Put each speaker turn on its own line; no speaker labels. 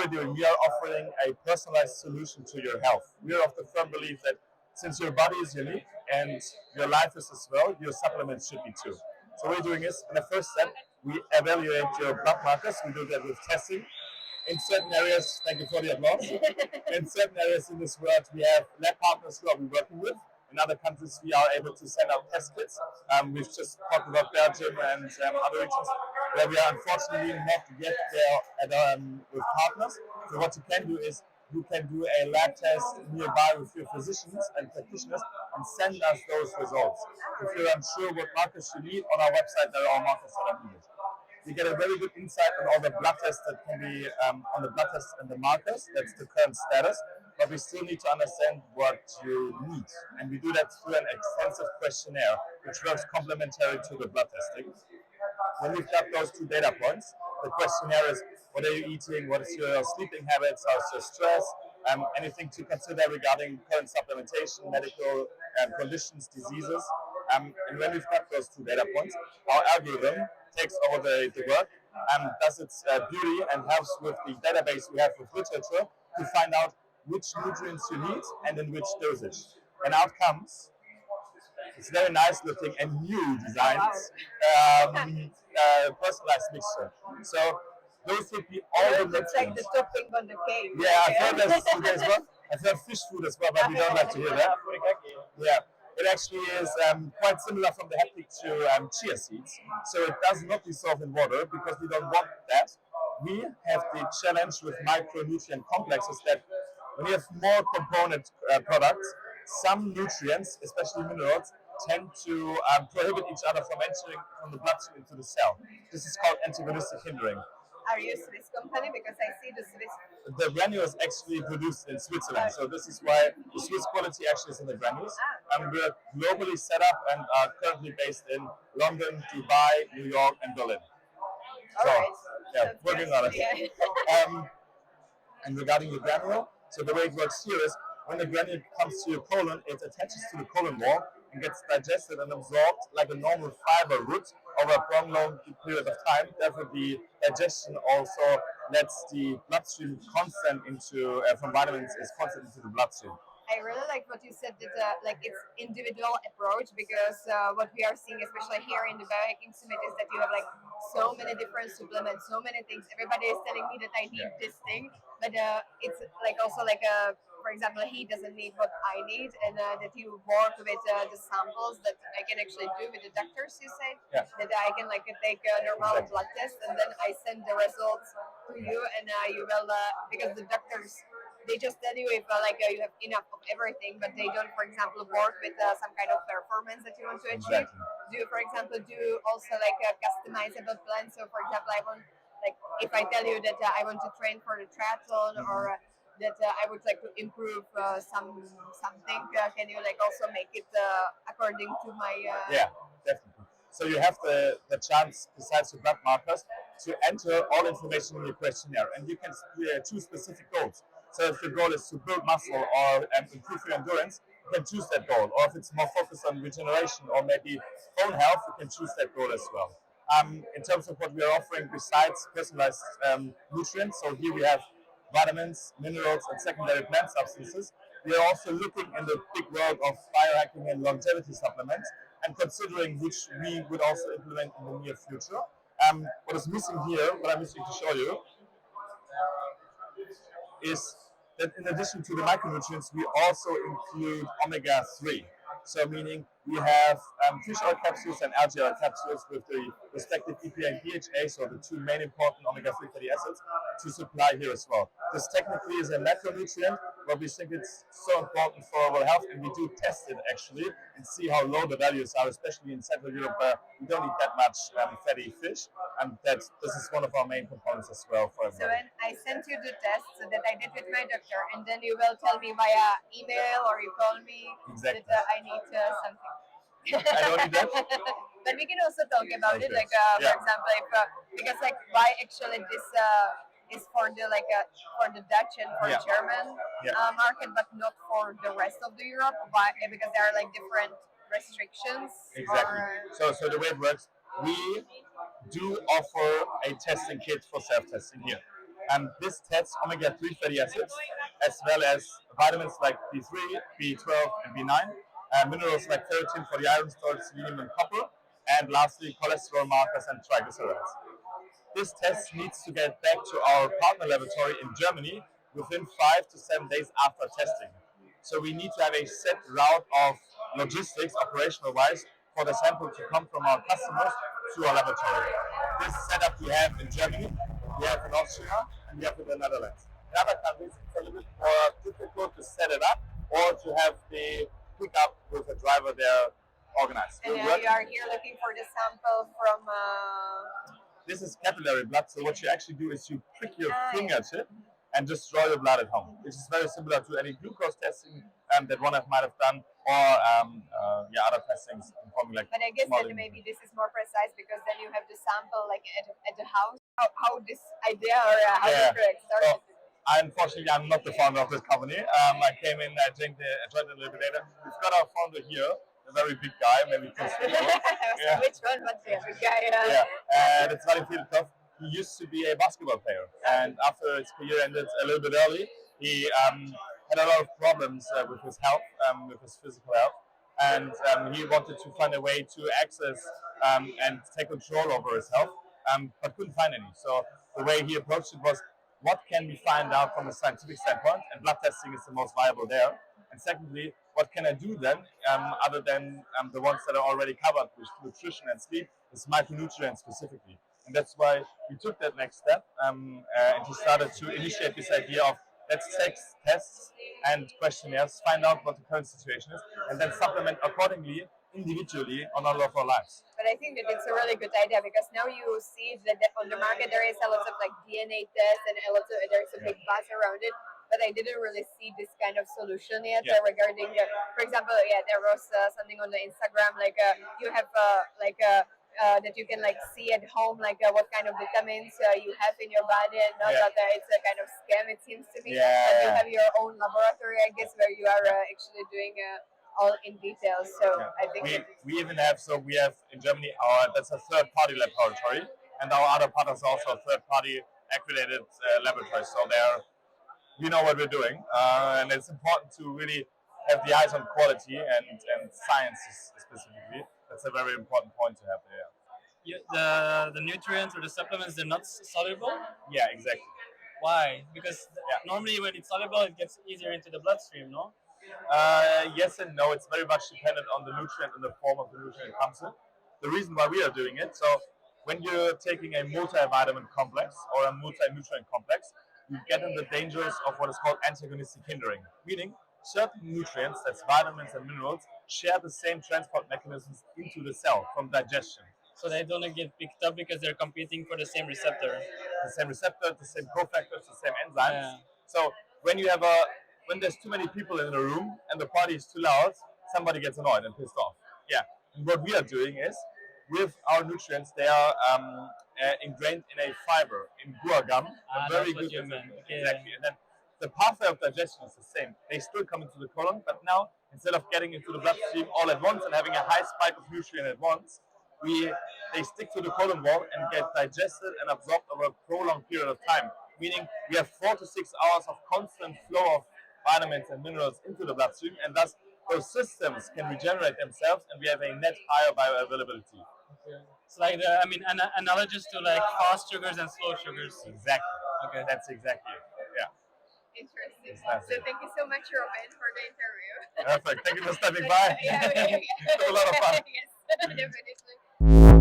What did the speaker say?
are we doing? We are offering a personalized solution to your health. We are of the firm belief that since your body is unique and your life is as well, your supplements should be too. So what we're doing is, in the first step, we evaluate your blood markers. We do that with testing. In certain areas, thank you for the applause. In certain areas in this world, we have lab partners who are we working with. In other countries, we are able to send out test kits. We've just talked about Belgium and other regions where we are unfortunately not yet there with partners. So what you can do is you can do a lab test nearby with your physicians and practitioners and send us those results. If you're unsure what markers you need, on our website there are markers that are needed. You get a very good insight on all the blood tests that can be on the blood tests and the markers. That's the current status. But we still need to understand what you need. And we do that through an extensive questionnaire, which works complementary to the blood testing. When we've got those two data points, the questionnaire is what are you eating, what is your sleeping habits, how's your stress, anything to consider regarding current supplementation, medical conditions, diseases. And when we've got those two data points, our algorithm takes over the work and does its beauty and helps with the database we have with literature to find out which nutrients you need and in which dosage. And out comes, it's very nice looking and new designs, personalized mixture. So those would be all the nutrients.
It's like the topping on the cake.
Yeah, I've heard there's food as well. I've heard fish food as well, but we don't like to hear that. Yeah. It actually is quite similar from the haptic to chia seeds. So it does not dissolve in water because we don't want that. We have the challenge with micronutrient complexes that when you have more component products, some nutrients, especially minerals, tend to prohibit each other from entering from the bloodstream into the cell. This is called antagonistic hindering.
Are you a Swiss company? Because I see the Swiss.
The granule is actually produced in Switzerland, so this is why the Swiss quality actually is in the granules. And we're globally set up and are currently based in London, Dubai, New York, and Berlin.
All right.
Yeah, working on it.
Yeah.
And regarding the granule, so the way it works here is when the granule comes to your colon, it attaches to the colon wall and gets digested and absorbed like a normal fiber would over a prolonged period of time. Therefore, the digestion also lets the bloodstream constant into from vitamins is constant into the bloodstream.
I really like what you said that like it's individual approach because what we are seeing, especially here in the BioniQ summit, is that you have like so many different supplements, so many things. Everybody is telling me that I need this thing, but it's like also like for example, he doesn't need what I need, and that you work with the samples that I can actually do with the doctors. You say that I can like take a normal blood test, and then I send the results to you, and you will because the doctors. They just tell you if you have enough of everything, but they don't, for example, work with some kind of performance that you want to achieve.
Exactly.
Do you, for example, do also like a customizable plan? So, for example, I want like if I tell you that I want to train for the triathlon or that I would like to improve something, can you like also make it according to my?
Yeah, definitely. So you have the chance, besides your blood markers, to enter all information in your questionnaire, and you can choose specific goals. So if your goal is to build muscle or improve your endurance, you can choose that goal. Or if it's more focused on regeneration or maybe bone health, you can choose that goal as well. In terms of what we are offering besides personalized nutrients, so here we have vitamins, minerals, and secondary plant substances. We are also looking in the big world of biohacking and longevity supplements and considering which we would also implement in the near future. What is missing here, what I'm missing to show you, is that in addition to the micronutrients, we also include omega-3. So meaning we have fish oil capsules and algae oil capsules with the respective EPA and DHA, so the two main important omega-3 fatty acids, to supply here as well. This technically is a macronutrient, but we think it's so important for our health, and we do test it actually and see how low the values are, especially in Central Europe where we don't eat that much fatty fish, and that this is one of our main components as well for everybody.
So when I sent you the test that I did with my doctor, and then you will tell me via email or you call me that I need something.
I don't need that.
But we can also talk about it, like for example, if, because like why actually this is for the for the Dutch and for German market, but not for the rest of the Europe. Why? Because there are like different restrictions.
Exactly. So the way it works, we do offer a testing kit for self-testing here. This tests omega-3 fatty acids, as well as vitamins like B3, B12, and B9, minerals like ferritin for the iron storage, selenium, and copper, and lastly, cholesterol markers and triglycerides. This test needs to get back to our partner laboratory in Germany within 5 to 7 days after testing. So we need to have a set route of logistics, operational wise, for the sample to come from our customers to our laboratory. This setup we have in Germany, we have in Austria, and we have in the Netherlands. In other countries, it's a little bit more difficult to set it up or to have the pickup with a driver there organized.
And you are here looking for the sample from.
This is capillary blood. So what you actually do is you prick your fingertip and just draw your blood at home, which is very similar to any glucose testing that one might have done, or other testings informing like.
But I guess then maybe this is more precise because then you have the sample like at the house. How this idea or how this project started?
So, unfortunately, I'm not the founder of this company. I came in, I joined a little bit later. We've got our founder here, a very big guy, maybe you can see him.
Which one? What's the big guy?
And it's Vadim Filipov. He used to be a basketball player, and after his career ended a little bit early, he had a lot of problems with his health, with his physical health, and he wanted to find a way to access and take control over his health, but couldn't find any. So the way he approached it was, what can we find out from a scientific standpoint? And blood testing is the most viable there. And secondly, what can I do then, other than the ones that are already covered with nutrition and sleep, is micronutrients specifically. And that's why we took that next step and we started to initiate this idea of let's take tests and questionnaires, find out what the current situation is, and then supplement accordingly, individually, on all of our lives.
But I think that it's a really good idea because now you see that on the market there is a lot of like DNA tests and there's a big buzz around it. But I didn't really see this kind of solution yet regarding, for example, there was something on the Instagram like you have that you can like see at home like what kind of vitamins you have in your body, and not that it's a kind of scam, it seems to be. But you have your own laboratory, I guess, where you are actually doing all in detail. So I think
we even have in Germany that's a third-party laboratory, and our other partners are also third-party accredited laboratories. So we know what we're doing, and it's important to really have the eyes on quality and science specifically. That's a very important point to have there.
The nutrients or the supplements, they're not soluble?
Yeah, exactly.
Why? Because normally when it's soluble, it gets easier into the bloodstream, no?
Yes and no. It's very much dependent on the nutrient and the form of the nutrient it comes in. The reason why we are doing it, so when you're taking a multivitamin complex or a multi-nutrient complex, you get in the dangers of what is called antagonistic hindering, meaning certain nutrients, that's vitamins and minerals, share the same transport mechanisms into the cell from digestion.
So they don't get picked up because they're competing for the same receptor.
The same receptor, the same cofactors, the same enzymes.
Yeah.
So when there's too many people in a room and the party is too loud, somebody gets annoyed and pissed off. Yeah. And what we are doing is, with our nutrients, they are ingrained in a fiber, in guar gum.
Very good. Exactly.
And then the pathway of digestion is the same. They still come into the colon, but now instead of getting into the bloodstream all at once and having a high spike of nutrient at once, they stick to the colon wall and get digested and absorbed over a prolonged period of time. Meaning we have 4 to 6 hours of constant flow of vitamins and minerals into the bloodstream, and thus those systems can regenerate themselves, and we have a net higher bioavailability.
Okay. It's like analogous to like fast sugars and slow sugars.
Exactly.
Okay.
That's exactly it. Yeah.
Interesting. So thank you so much, Robin, for the interview.
Perfect. Thank you for stopping by.
Yeah.
It was a lot of fun.
Yes, definitely.